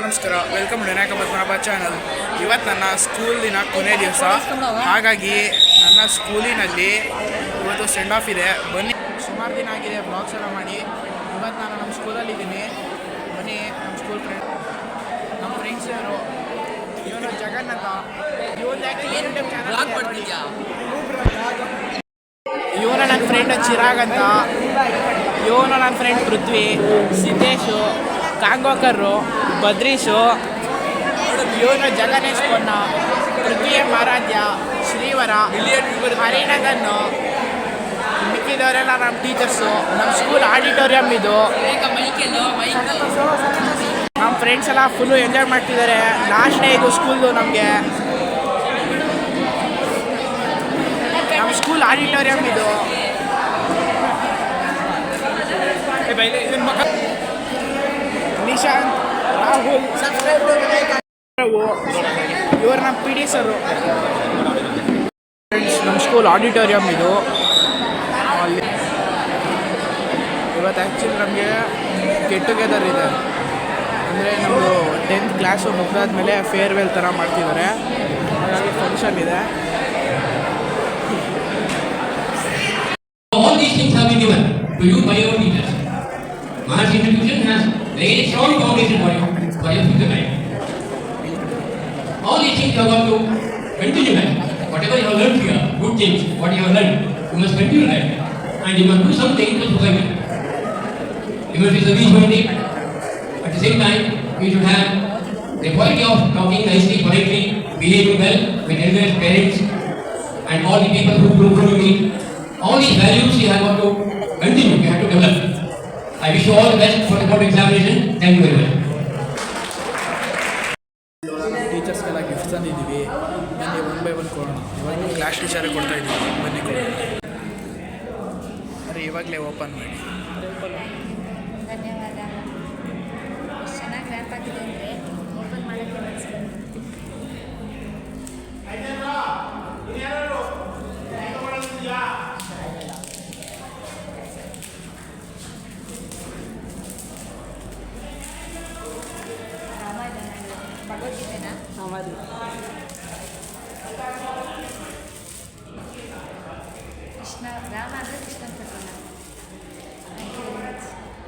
ನಮಸ್ಕಾರ, welcome to Vinayaka Padmanabha channel. ಇವತ್ತು ನನ್ನ ಸ್ಕೂಲ್ ದಿನ ಕೊನೆ ದಿವಸ, ಹಾಗಾಗಿ ನನ್ನ ಸ್ಕೂಲಿನಲ್ಲಿ ಇವತ್ತು ಸೆಂಡ್ ಆಫ್ ಇದೆ. ಬನ್ನಿ, ಸುಮಾರು ದಿನ ಆಗಿದೆ ಬ್ಲಾಗ್ಸ್ ಎಲ್ಲ ಮಾಡಿ. ಇವತ್ತು ನಾನು ನಮ್ಮ ಸ್ಕೂಲಲ್ಲಿದ್ದೀನಿ. ಬನ್ನಿ, ನಮ್ಮ ಸ್ಕೂಲ್ ನಮ್ಮ ಫ್ರೆಂಡ್ಸ್ ಇವರು. ಇವನು ಜಗನ್ನಾಥ, ಇವನು ನನ್ನ ಫ್ರೆಂಡ್ ಚಿರಾಗ್ ಅಂತ, ಇವನು ನನ್ನ ಫ್ರೆಂಡ್ ಪೃಥ್ವಿ, ಸಿದ್ದೇಶು, ಕಾಂಗೋಕರು, ಬದ್ರೀಶು, ಇವನು ಜಗನೇಶ್ ಪೊನ್ನ, ಪೃಥ್ವಿ ಮಾರಾಧ್ಯ, ಶ್ರೀವರ, ಹರಿನಗನ್ನು, ಮಿಕ್ಕಿದವರೆಲ್ಲ ನಮ್ಮ ಟೀಚರ್ಸು. ನಮ್ಮ ಸ್ಕೂಲ್ ಆಡಿಟೋರಿಯಂ ಇದು. ನಮ್ಮ ಫ್ರೆಂಡ್ಸ್ ಎಲ್ಲ ಫುಲ್ಲು ಎಂಜಾಯ್ ಮಾಡ್ತಿದ್ದಾರೆ. ಲಾಸ್ಟ್ ಡೇ ಇದು ಸ್ಕೂಲ್ದು. ನಮಗೆ ನಮ್ಮ ಸ್ಕೂಲ್ ಆಡಿಟೋರಿಯಂ ಇದು. ನಿಶಾಂತ್, ರಾಹುಲ್, ಇವರು ನಮ್ಮ ಪಿ ಡಿ ಸರು. ನಮ್ಮ ಸ್ಕೂಲ್ ಆಡಿಟೋರಿಯಂ ಇದು. ಅಲ್ಲಿ ಇವತ್ತು ಆ್ಯಕ್ಚುಲಿ ನಮಗೆ ಗೆಟ್ ಟುಗೆದರ್ ಇದೆ. ಅಂದರೆ ನಮ್ಮದು 10th ಕ್ಲಾಸು ಮುಗಿದಾದ್ಮೇಲೆ ಫೇರ್ವೆಲ್ ಥರ ಮಾಡ್ತಿದ್ದಾರೆ. ಹಾಗಾಗಿ ಫಂಕ್ಷನ್ ಇದೆ. All these things have been given to you by your teachers. Maharshi institution has laid a strong foundation for your future life. All these things you have got to continue life. Whatever you have learned here, good things, what you have learned, you must continue life. And you must do something to society. You must be service-minded. At the same time, you should have the quality of talking nicely, politely, behaving well with elders, parents, and all the people who you meet. All these values you have got to continue, you have to develop. I wish you all the best for the board examination. Thank you very much. ಟೀಚರ್ಸ್ಗೆಲ್ಲ gift ತಂದಿದ್ದೀವಿ. ಬನ್ನಿ, 1 by 1 ಕೊಡೋಣ. ಇವಾಗ class ಟೀಚರಿಗೆ ಕೊಡ್ತಾ ಇದ್ದೀವಿ. ಬನ್ನಿ ಕೊಡೋಣ. ಅರೆ, ಇವಾಗಲೇ ಓಪನ್ ಮಾಡಿ. ಧನ್ಯವಾದ. ಚೆನ್ನಾಗಿ ರ್ಯಾಪ್ ಆಗಿದೆ ಅಂದರೆ ಓಪನ್ ಮಾಡೋಕ್ಕೆ ಮನಸ್ಸು. ಭಗವದ್ಗೀತೆನಾ? ಕೃಷ್ಣ ರಾಮ ಅಂದರೆ ಕೃಷ್ಣ ಪಟ್ಟಣ.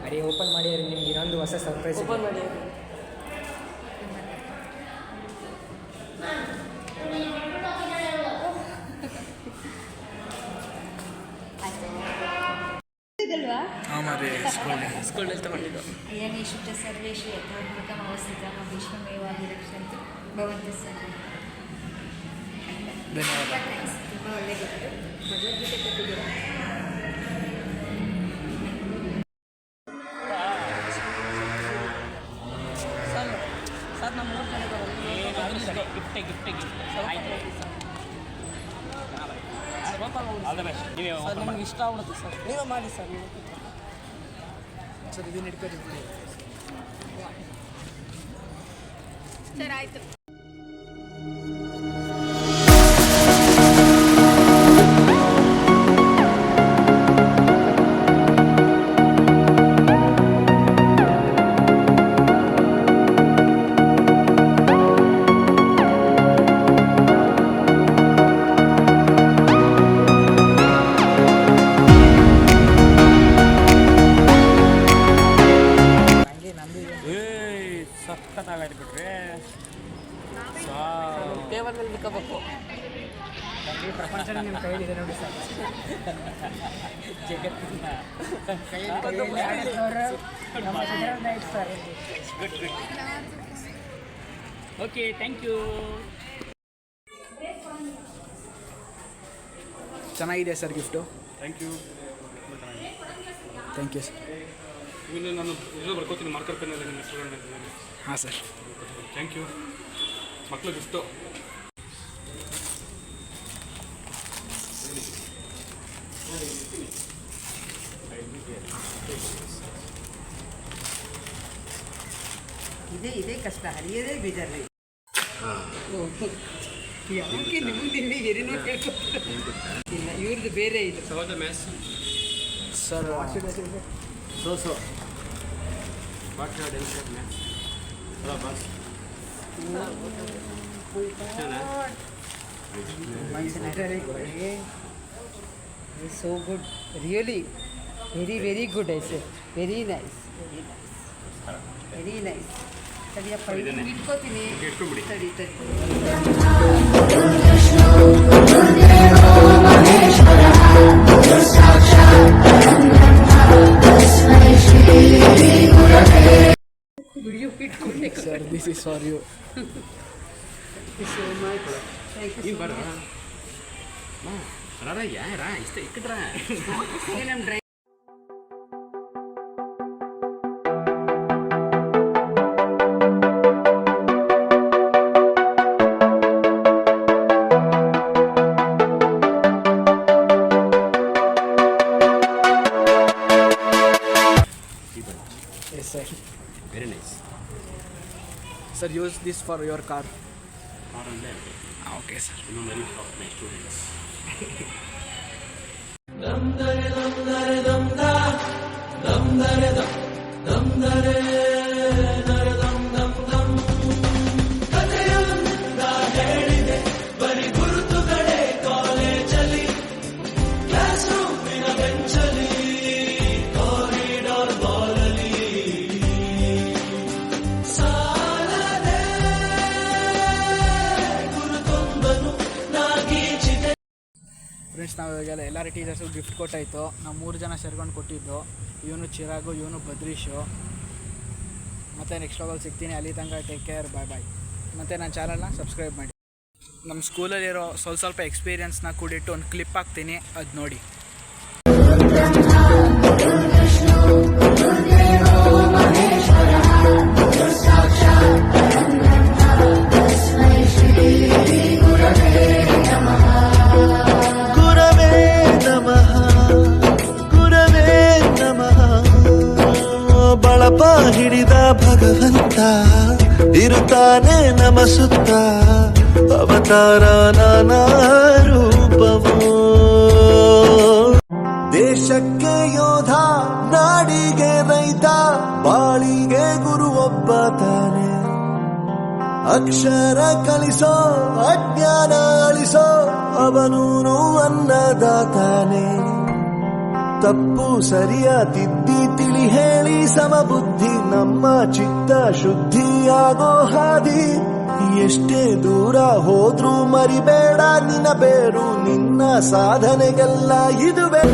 ಅರೆ, ಓಪನ್ ಮಾಡಿ. ನಿಮ್ಗೆ ಇನ್ನೊಂದು ಹೊಸ ಸರ್ಪ್ರೈಸ್ ಓಪನ್ ಮಾಡಿ. ಸ್ಕೂಲಲ್ಲಿ ತಗೊಂಡಿದ್ದು. ಅಯನೇಶು ಚ ಸರ್ವೇಶು ಯಥಾಭೂತಮವಸ್ಥಿತಃ ಭೀಷ್ಮಮೇವಾದಿ ರಕ್ಷಂತು ಭವಂತು ಸರ್ವೇ. ಧನ್ಯವಾದ. ಥ್ಯಾಂಕ್ಸ್, ತುಂಬ ಒಳ್ಳೆ ಗಿಫ್ಟ್. ಭಗವದ್ಗೀತೆ ಕೊಟ್ಟಿದ್ದೀರಾ? ಸರ್, ನಮ್ಮ ನಮ್ಗೆ ಇಷ್ಟ ಆಗ್ಬಿಡುತ್ತೆ ಸರ್. ನೀವೇ ಮಾಡಿ ಸರ್. ಸರ್, ಇದನ್ನು ಇಟ್ಕೊಳ್ತೀವಿ ಸರ್. ಆಯಿತು. ಸಖತ್ತಾಗೈತೆ ಬಿಟ್ರೆ ಟೇಬಲ್ ಮೇಲೆ ನಿಂತ್ಕೋಬೇಕು. ಈ ಪ್ರಪಂಚ ನಿಮ್ಮ ಕೈಲಿದೆ ನೋಡಿ ಸರ್. ಜಗತ್ತಿನ ಸರ್. Okay, thank you. ಚೆನ್ನಾಗಿದೆ sir gift. Thank you sir. ಇನ್ನು ನಾನು ಇದನ್ನು ಬರ್ಕೋತೀನಿ ಮಾರ್ಕರ್ ಪೆನ್ನಲ್ಲಿ ನಿಮ್ಮ ಹೆಸರುಗಳನ್ನ. ಹಾಂ ಸರ್. Thank you. ಮಕ್ಕಳು ಗಿಫ್ಟು. ಇದೇ ಕಷ್ಟ, ಹರಿಯೋದೇ ಬೇಜಾರು. ಯಾಕೆ ನಿಮಗೆ ಏನೇನೋ ಇಲ್ಲ, ಇವ್ರದ್ದು ಬೇರೆ ಇದು. Sir, So. What your density maths? So good, really, very good. I say, very nice. ಸರಿಯಪ್ಪ ಇಟ್ಕೋತೀನಿ. ಸರಿ. ವಿಡಿಯೋ ಇಟ್ಕೊಂಡೆ. Sir this is for you. So much. Thank you so much. ನಮ್ಮ dry Yes, sir. Very nice. Sir, use this for your car. Okay, sir. Friends, ನಾವು ಇವಾಗೆಲ್ಲ ಎಲ್ಲರ teachers gift ಕೊಟ್ಟಾಯಿತು. ನಾವು 3 ಜನ ಸೇರ್ಕೊಂಡು ಕೊಟ್ಟಿದ್ದು. ಇವನು ಚಿರಾಗು, ಇವನು ಬದ್ರೀಶು. ಮತ್ತು ನೆಕ್ಸ್ಟ್ ವ್ಲಾಗಲ್ಲಿ ಸಿಗ್ತೀನಿ. ಅಲ್ಲಿ ತನಕ ಟೇಕ್ ಕೇರ್, ಬಾಯ್. ಮತ್ತು ನನ್ನ ಚಾನಲ್ನ ಸಬ್ಸ್ಕ್ರೈಬ್ ಮಾಡಿ. ನಮ್ಮ ಸ್ಕೂಲಲ್ಲಿರೋ ಸ್ವಲ್ಪ ಎಕ್ಸ್ಪೀರಿಯನ್ಸ್ನ ಕೂಡಿಟ್ಟು ಒಂದು ಕ್ಲಿಪ್ ಹಾಕ್ತೀನಿ, ಅದು ನೋಡಿ. ಬಳಪ ಹಿಡಿದ ಭಗವಂತ ಇರುತ್ತಾನೆ ನಮ ಸುತ್ತ, ಅವತಾರ ನಾನಾ ರೂಪವೋ. ದೇಶಕ್ಕೆ ಯೋಧ, ನಾಡಿಗೆ ರೈತ, ಬಾಳಿಗೆ ಗುರು ಒಬ್ಬ ತಾನೆ. ಅಕ್ಷರ ಕಲಿಸೋ, ಅಜ್ಞಾನ ಅಳಿಸೋ, ಅವನೂನು ಅನ್ನದಾತಾನೆ. ತಪ್ಪು ಸರಿಯ ತಿದ್ದಿ ತಿಳಿ ಹೇಳಿ ಸಮಬುದ್ಧಿ, ನಮ್ಮ ಚಿತ್ತ ಶುದ್ಧಿಯಾಗೋ ಹಾದಿ. ಎಷ್ಟೇ ದೂರ ಹೋದ್ರೂ ಮರಿಬೇಡ ನಿನ್ನ ಬೇರು, ನಿನ್ನ ಸಾಧನೆಗೆಲ್ಲ ಇದುವೇ.